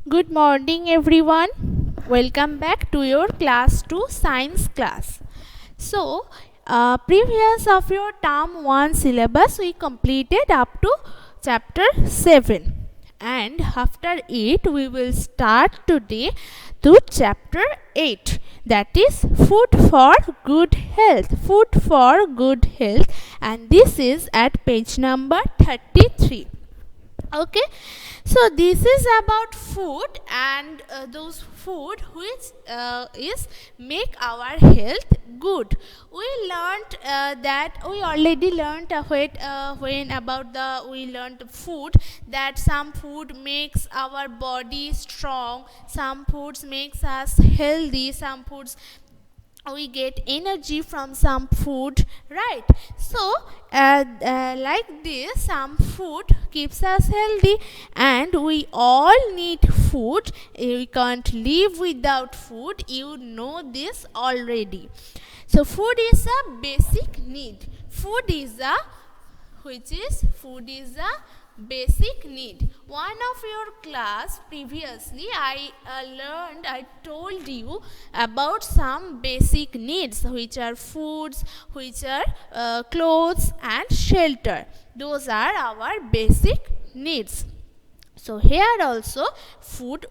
Good morning, everyone. Welcome back to your class 2 science class. So, previous of your term 1 syllabus we completed up to chapter 7, and after it we will start today to chapter 8, that is food for good health. Food for good health, and this is at page number 33. Okay, so this is about food, and those food which is make our health good. We learned that we already learned when about the we learned food, that some food makes our body strong, some foods makes us healthy, some foods we get energy from some food, right? So like this, some food keeps us healthy, and we all need food. We can't live without food, you know this already. So food is a basic need. Food is a basic need. One of your class previously I told you about some basic needs, which are foods, which are clothes and shelter. Those are our basic needs. So here also food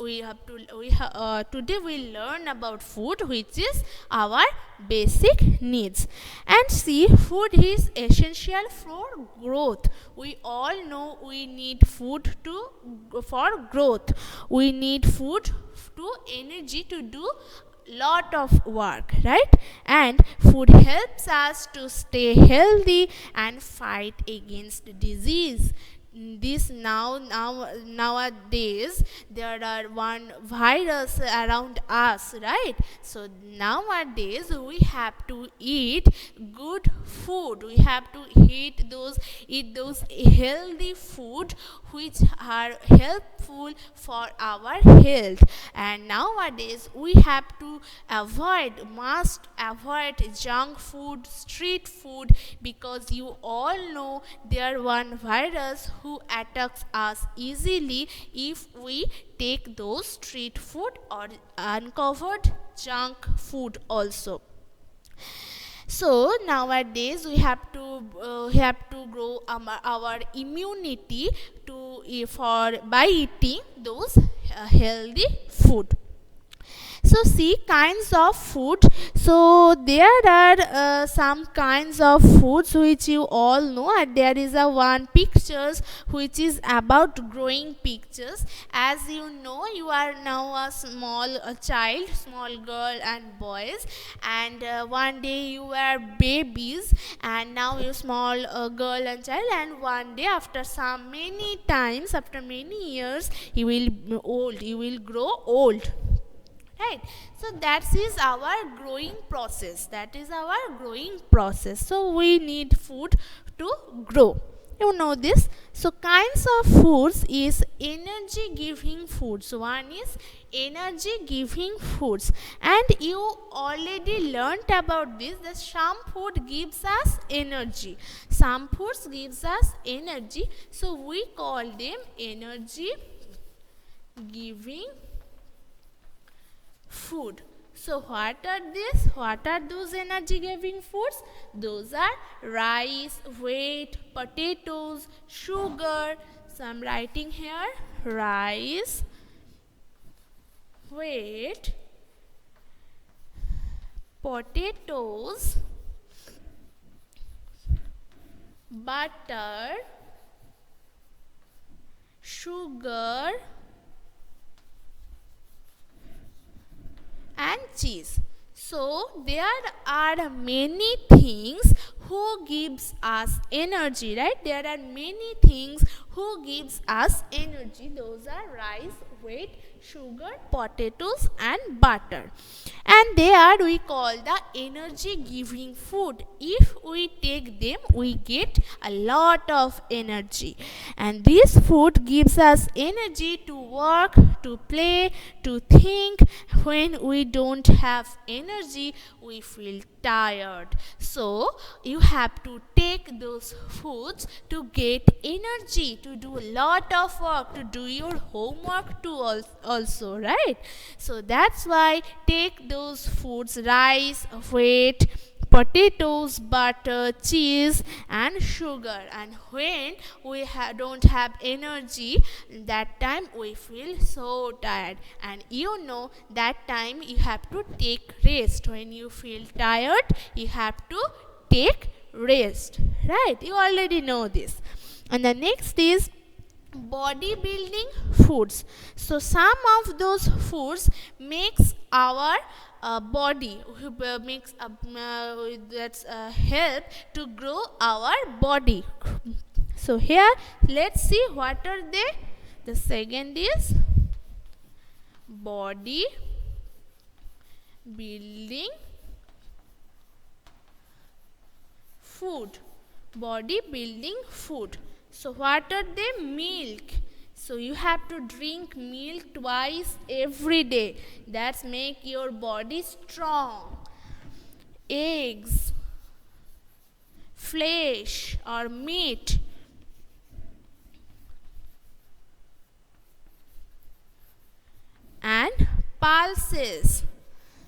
today we learn about food, which is our basic needs. And see, food is essential for growth. We all know we need food for growth. We need food to energy to do lot of work, right? And food helps us to stay healthy and fight against disease. This nowadays there are one virus around us, right? So nowadays we have to eat good food. We have to eat those healthy food which are helpful for our health. And nowadays we have to must avoid junk food, street food, because you all know there one virus who attacks us easily if we take those street food or uncovered junk food also. So nowadays we have to grow our immunity by eating those healthy food. So see, kinds of food. So there are some kinds of foods which you all know, and there is a one pictures which is about growing pictures. As you know, you are now a small child, small girl and boys, and one day you were babies, and now you small girl and child, and one day after many years you will grow old, right? So that is our growing process. So we need food to grow, you know this. So kinds of foods is energy giving foods. One is energy giving foods, and you already learnt about this, that some food gives us energy, some foods gives us energy, so we call them energy giving food. So what are those energy giving foods? Those are rice, wheat, potatoes, sugar. So I'm writing here rice, wheat, potatoes, butter, sugar and cheese. So there are many things who gives us energy, right? There are many things who gives us energy. Those are rice, wheat, sugar, potatoes and butter, and they are we call the energy giving food. If we take them, we get a lot of energy, and this food gives us energy to work, to play, to think. When we don't have energy, we feel tired. So you have to take those foods to get energy, to do a lot of work, to do your homework too also, right? So that's why take those foods, rice, wheat, potatoes, butter, cheese and sugar. And when we don't have energy, that time we feel so tired, and you know that time you have to take rest. When you feel tired, you have to take rest, right? You already know this. And the next is bodybuilding foods. So some of those foods makes our body, makes that's help to grow our body. So here let's see what are they. The second is body building food. Body building food. So what are they? Milk. So you have to drink milk twice every day. That's make your body strong. Eggs, flesh or meat, and pulses.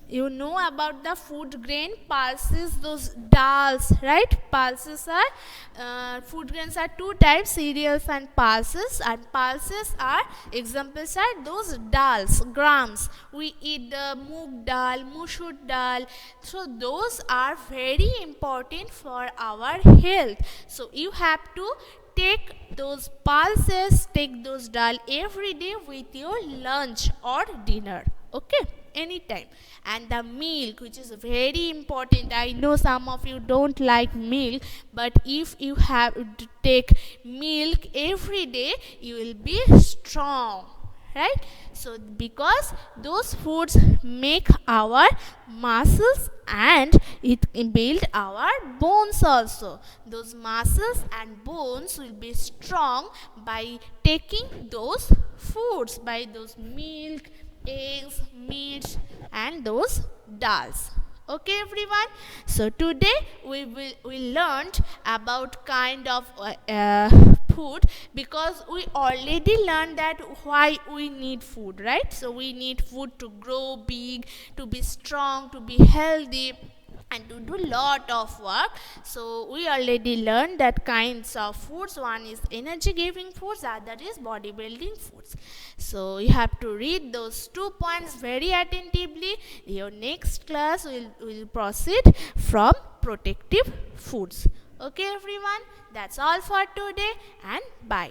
You know about the food grain pulses, those dals, right? Pulses are food grains are two types, cereals and pulses. And pulses are, examples are those dals, grams. We eat the moong dal, musur dal. So those are very important for our health. So you have to take those pulses, take those dal every day with your lunch or dinner. Okay, anytime. And the milk, which is very important. I know some of you don't like milk, but if you have to take milk every day, you will be strong, right? So because those foods make our muscles and it build our bones also. Those muscles and bones will be strong by taking those foods, by those milk, eggs, meat and those dals. Okay everyone, so today we learned about kind of food, because we already learned that why we need food, right? So we need food to grow big, to be strong, to be healthy and to do lot of work. So we already learned that kinds of foods. One is energy giving foods, other is bodybuilding foods. So you have to read those 2 points very attentively. Your next class will proceed from protective foods. Okay everyone, that's all for today and bye.